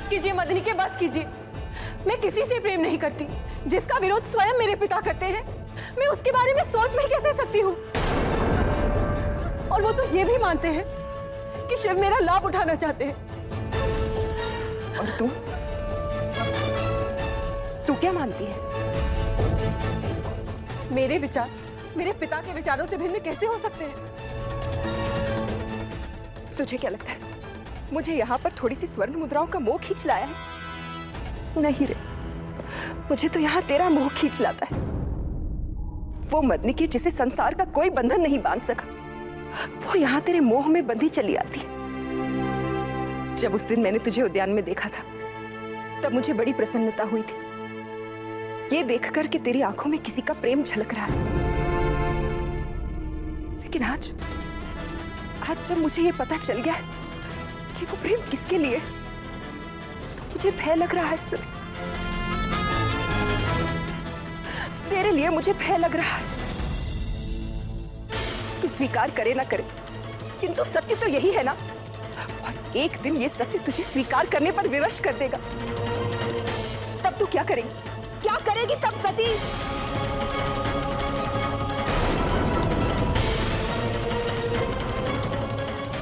बस कीजिए मदनी के, बस कीजिए। मैं किसी से प्रेम नहीं करती। जिसका विरोध स्वयं मेरे पिता करते हैं, मैं उसके बारे में सोच भी कैसे सकती हूँ? और वो तो ये भी मानते हैं कि शिव मेरा लाभ उठाना चाहते हैं। और तू क्या मानती है? मेरे विचार मेरे पिता के विचारों से भिन्न कैसे हो सकते हैं? तुझे क्या लगता है मुझे यहाँ पर थोड़ी सी स्वर्ण मुद्राओं का मोह खींच लाया है? नहीं रे, मुझे तो यहाँ तेरा मोह खींच लाता है। वो मदनी की जिसे संसार का कोई बंधन नहीं बांध सका, वो यहाँ तेरे मोह में बंधी चली आती है। जब उस दिन मैंने तुझे उद्यान में देखा था, तब मुझे बड़ी प्रसन्नता हुई थी, ये देखकर कि तेरी आंखों में किसी का प्रेम झलक रहा है। लेकिन आज जब मुझे ये पता चल गया है कि वो प्रेम किसके लिए, तो मुझे भय लग रहा है। सब तेरे लिए मुझे भय लग रहा है। तू स्वीकार करे ना करे, किंतु सत्य तो यही है ना। और एक दिन ये सत्य तुझे स्वीकार करने पर विवश कर देगा। तब तू क्या करेगी? क्या करेगी तब सती?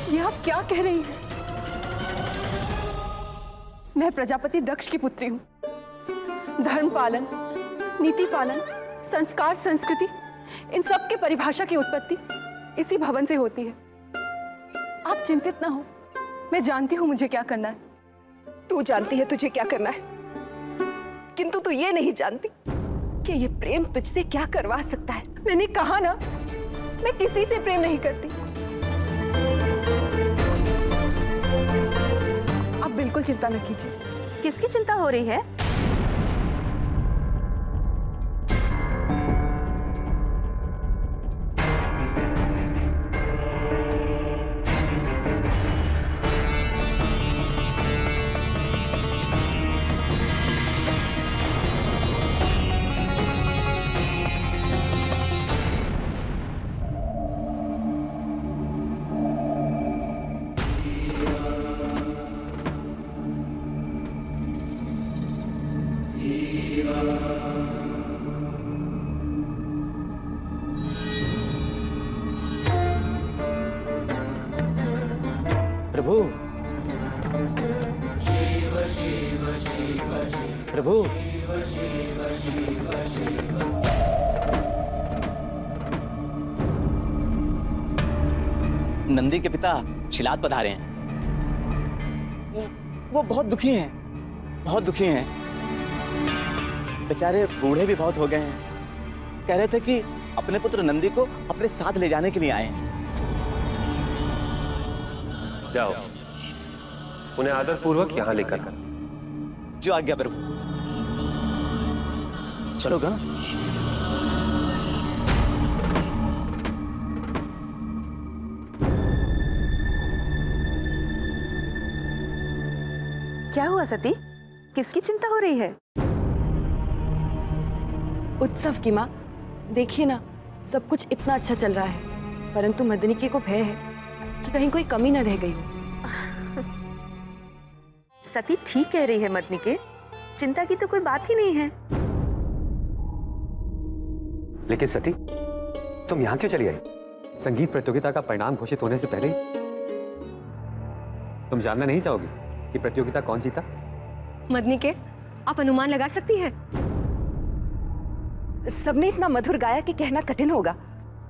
ये आप क्या कह रही हैं? मैं प्रजापति दक्ष की पुत्री हूं। धर्म पालन, नीति पालन, संस्कार, संस्कृति, इन सब के परिभाषा की उत्पत्ति इसी भवन से होती है। आप चिंतित ना हो, मैं जानती हूं मुझे क्या करना है। तू जानती है तुझे क्या करना है, किंतु तू ये नहीं जानती कि ये प्रेम तुझसे क्या करवा सकता है। मैंने कहा ना, मैं किसी से प्रेम नहीं करती। आप बिल्कुल चिंता न कीजिए। किसकी चिंता हो रही है? प्रभु, प्रभु, नंदी के पिता शिलाद पधारे हैं। वो बहुत दुखी हैं, बहुत दुखी हैं। बेचारे बूढ़े भी बहुत हो गए हैं। कह रहे थे कि अपने पुत्र नंदी को अपने साथ ले जाने के लिए आए हैं। जाओ, उन्हें आदर पूर्वक यहाँ लेकर कर। जो आज्ञा प्रभु। चलो गण। क्या हुआ सती? किसकी चिंता हो रही है? उत्सव की माँ, देखिए ना, सब कुछ इतना अच्छा चल रहा है, परंतु मदनिके को भय है कि कहीं कोई कमी न रह गई हो। सती ठीक कह रही है मदनिके, चिंता की तो कोई बात ही नहीं है। लेकिन सती, तुम यहाँ क्यों चली आई? संगीत प्रतियोगिता का परिणाम घोषित होने से पहले तुम जानना नहीं चाहोगी कि प्रतियोगिता कौन जीता? मदनिके, आप अनुमान लगा सकती हैं? सबने इतना मधुर गाया कि कहना कठिन होगा,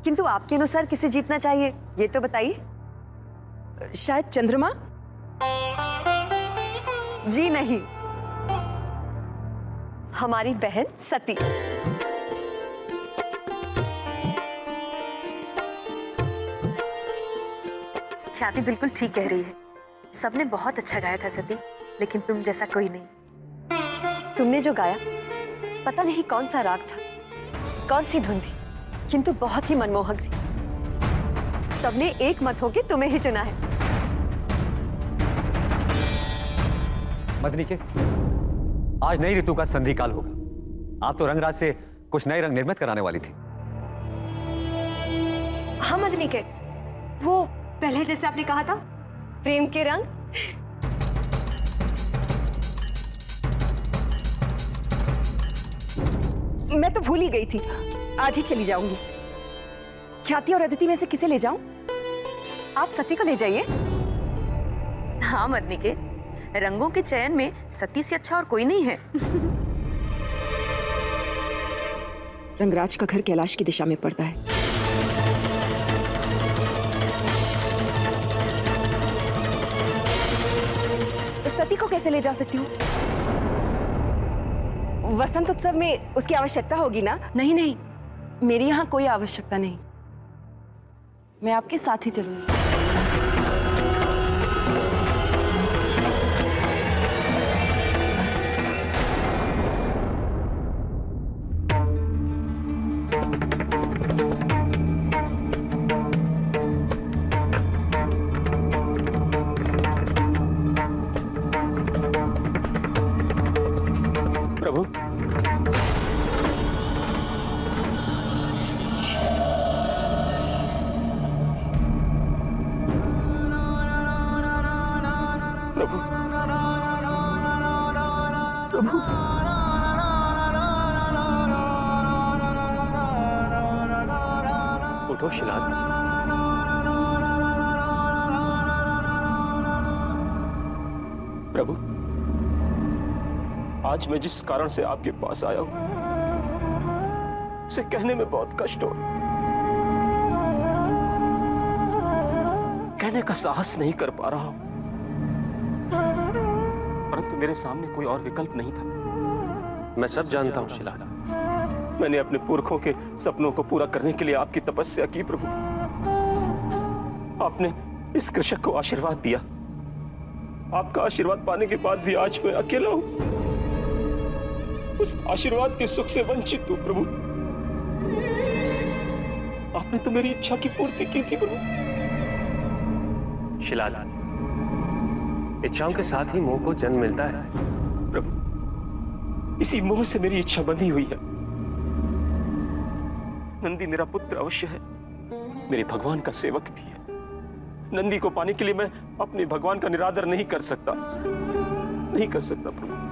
किंतु आपके अनुसार किसे जीतना चाहिए ये तो बताइए। शायद चंद्रमा? जी नहीं, हमारी बहन सती। ख्याति बिल्कुल ठीक कह रही है। सबने बहुत अच्छा गाया था सती, लेकिन तुम जैसा कोई नहीं। तुमने जो गाया, पता नहीं कौन सा राग था, कौन सी धुन थी, किंतु बहुत ही मनमोहक थी। सबने एक मत होके तुम्हें ही चुना है। मदनिके, आज नई ऋतु का संधि काल होगा। आप तो रंगराज से कुछ नए रंग निर्मित कराने वाली थी। हाँ मदनिके, वो पहले जैसे आपने कहा था, प्रेम के रंग। मैं तो भूल ही गई थी, आज ही चली जाऊंगी। ख्याति और अदिति में से किसे ले जाऊं? आप सती को ले जाइए। हाँ मदनी के, रंगों के चयन में सती से अच्छा और कोई नहीं है। रंगराज का घर कैलाश की दिशा में पड़ता है। सती को कैसे ले जा सकती हूँ? वसंत उत्सव में उसकी आवश्यकता होगी ना? नहीं नहीं, मेरी यहाँ कोई आवश्यकता नहीं, मैं आपके साथ ही चलूंगी। प्रभु, प्रभु, प्रभु, उठो शिलाद। प्रभु, आज मैं जिस कारण से आपके पास आया हूं, उसे कहने में बहुत कष्ट हो, कहने का साहस नहीं कर पा रहा हूं, परंतु मेरे सामने कोई और विकल्प नहीं था। मैं सब जानता हूं शिलाद। मैंने अपने पुरखों के सपनों को पूरा करने के लिए आपकी तपस्या की प्रभु। आपने इस कृषक को आशीर्वाद दिया। आपका आशीर्वाद पाने के बाद भी आज मैं अकेला हूं, उस आशीर्वाद के सुख से वंचित हूं प्रभु। आपने तो मेरी इच्छा की पूर्ति की थी प्रभु। शिलाद, इच्छाओं के साथ ही मोह को जन्म मिलता है। प्रभु, इसी मोह से मेरी इच्छा बंधी हुई है। नंदी मेरा पुत्र अवश्य है, मेरे भगवान का सेवक भी है। नंदी को पाने के लिए मैं अपने भगवान का निरादर नहीं कर सकता, नहीं कर सकता प्रभु।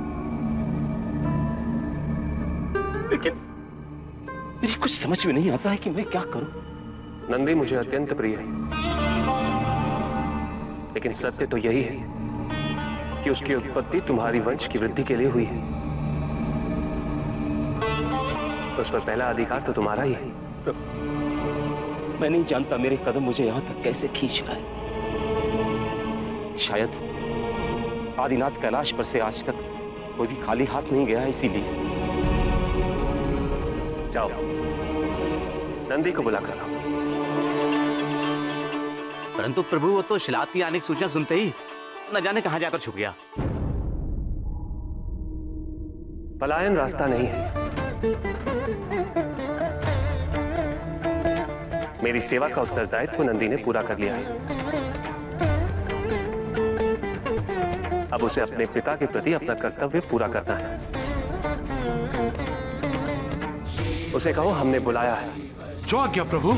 लेकिन मेरी कुछ समझ में नहीं आता है कि मैं क्या करूं। नंदी मुझे अत्यंत प्रिय है, लेकिन सत्य तो यही है कि उसकी उत्पत्ति तुम्हारी वंश की वृद्धि के लिए हुई है। उस पर पहला अधिकार तो तुम्हारा ही है। मैं नहीं जानता मेरे कदम मुझे यहां तक कैसे खींच रहा है। शायद आदिनाथ कैलाश पर से आज तक कोई भी खाली हाथ नहीं गया है, इसीलिए। जाओ, नंदी को बुला कर लाओ। परंतु प्रभु, वो तो शिलाद की आने की सूचना सुनते ही न जाने कहां जाकर छुप गया। पलायन रास्ता नहीं है। मेरी सेवा का उत्तरदायित्व नंदी ने पूरा कर लिया है। अब उसे अपने पिता के प्रति अपना कर्तव्य पूरा करना है। उसे कहो हमने बुलाया है। जो आज्ञा प्रभु।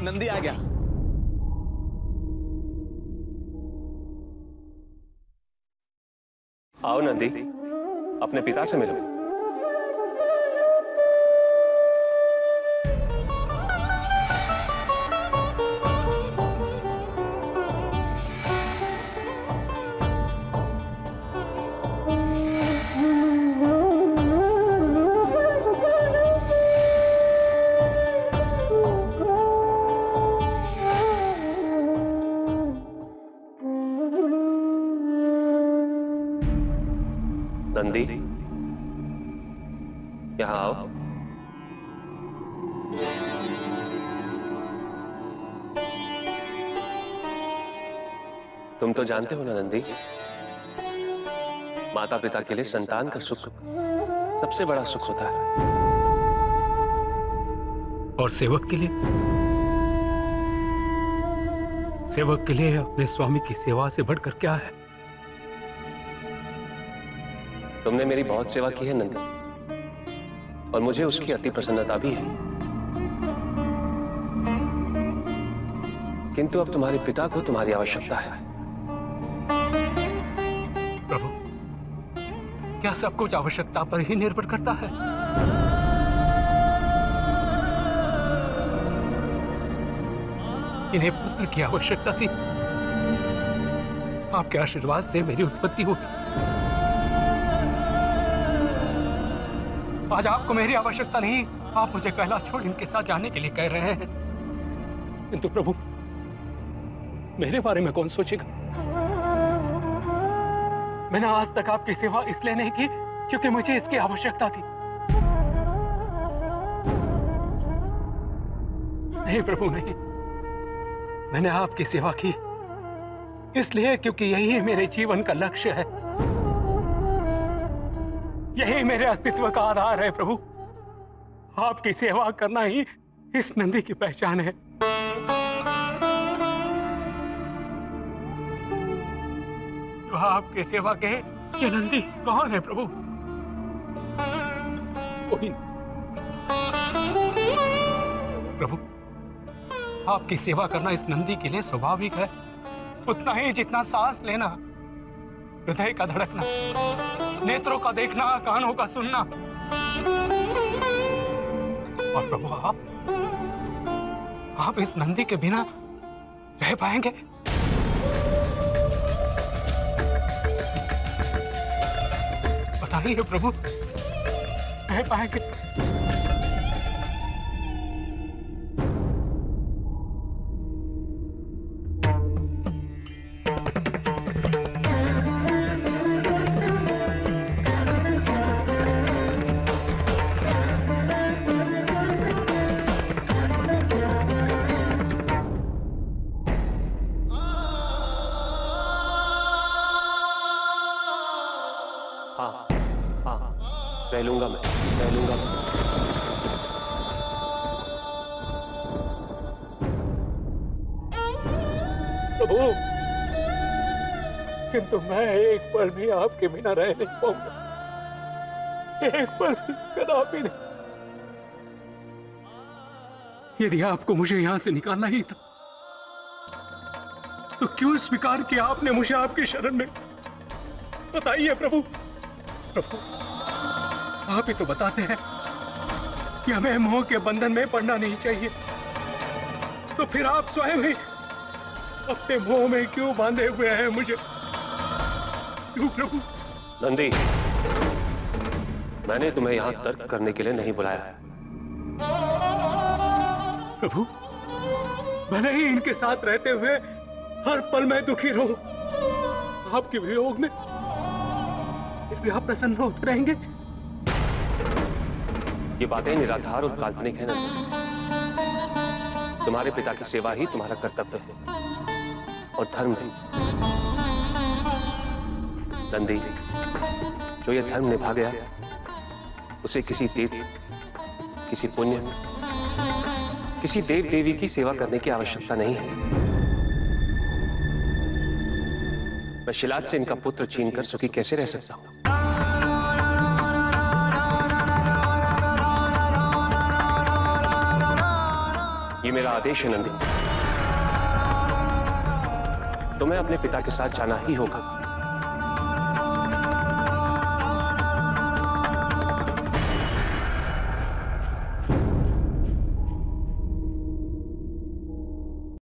नंदी आ गया। आओ नंदी, अपने पिता से मिलो। नंदी, यहां आओ। तुम तो जानते हो ना नंदी, माता पिता के लिए संतान का सुख सबसे बड़ा सुख होता है। और सेवक के लिए अपने स्वामी की सेवा से बढ़कर क्या है? तुमने मेरी बहुत सेवा की है नंदी, और मुझे उसकी अति प्रसन्नता भी है। किंतु अब तुम्हारे पिता को तुम्हारी आवश्यकता है। प्रभु, क्या सब कुछ आवश्यकता पर ही निर्भर करता है? इन्हें पुत्र की आवश्यकता थी। आपके आशीर्वाद से मेरी उत्पत्ति हुई। आज आपको मेरी आवश्यकता नहीं, आप मुझे कैलाश छोड़ इनके साथ जाने के लिए कह रहे हैं। किंतु प्रभु, मेरे बारे में कौन सोचेगा? मैंने आज तक आपकी सेवा इसलिए नहीं की क्योंकि मुझे इसकी आवश्यकता थी। नहीं प्रभु, नहीं। मैंने आपकी सेवा की इसलिए क्योंकि यही मेरे जीवन का लक्ष्य है, यही मेरे अस्तित्व का आधार है। प्रभु, आपकी सेवा करना ही इस नंदी की पहचान है। जो आपकी सेवा के ये नंदी कौन है प्रभु? कोई नहीं। प्रभु, आपकी सेवा करना इस नंदी के लिए स्वाभाविक है, उतना ही जितना सांस लेना, हृदय का धड़कना, नेत्रों का देखना, कानों का सुनना। और प्रभु, आप इस नंदी के बिना रह पाएंगे? बताइए प्रभु, रह पाएंगे? रह लूंगा मैं, रह लूंगा मैं। प्रभु, किंतु मैं एक पल भी आपके बिना रह नहीं पाऊंगा, एक पल भी, कदापि नहीं। यदि आपको मुझे यहां से निकालना ही था तो क्यों स्वीकार किया आपने मुझे आपकी शरण में? बताइए प्रभु। प्रभु, आप ही तो बताते हैं कि हमें मोह के बंधन में पड़ना नहीं चाहिए, तो फिर आप स्वयं ही अपने मोह में क्यों बांधे हुए हैं मुझे? क्यों प्रभु? नंदी, मैंने तुम्हें यहां तर्क करने के लिए नहीं बुलाया है। प्रभु, भले ही इनके साथ रहते हुए हर पल मैं दुखी रहूं, आपके वियोग में, फिर भी आप प्रसन्न होते रहेंगे? ये बातें निराधार और काल्पनिक है नंदी। तुम्हारे पिता की सेवा ही तुम्हारा कर्तव्य है और धर्म भी। नंदी, जो ये धर्म निभा गया उसे किसी तीर्थ, किसी पुण्य, किसी देव देवी की सेवा करने की आवश्यकता नहीं है। मैं शिलाद से इनका पुत्र छीनकर सुखी कैसे रह सकता हूं? ये मेरा आदेश है नंदी, तुम्हें अपने पिता के साथ जाना ही होगा।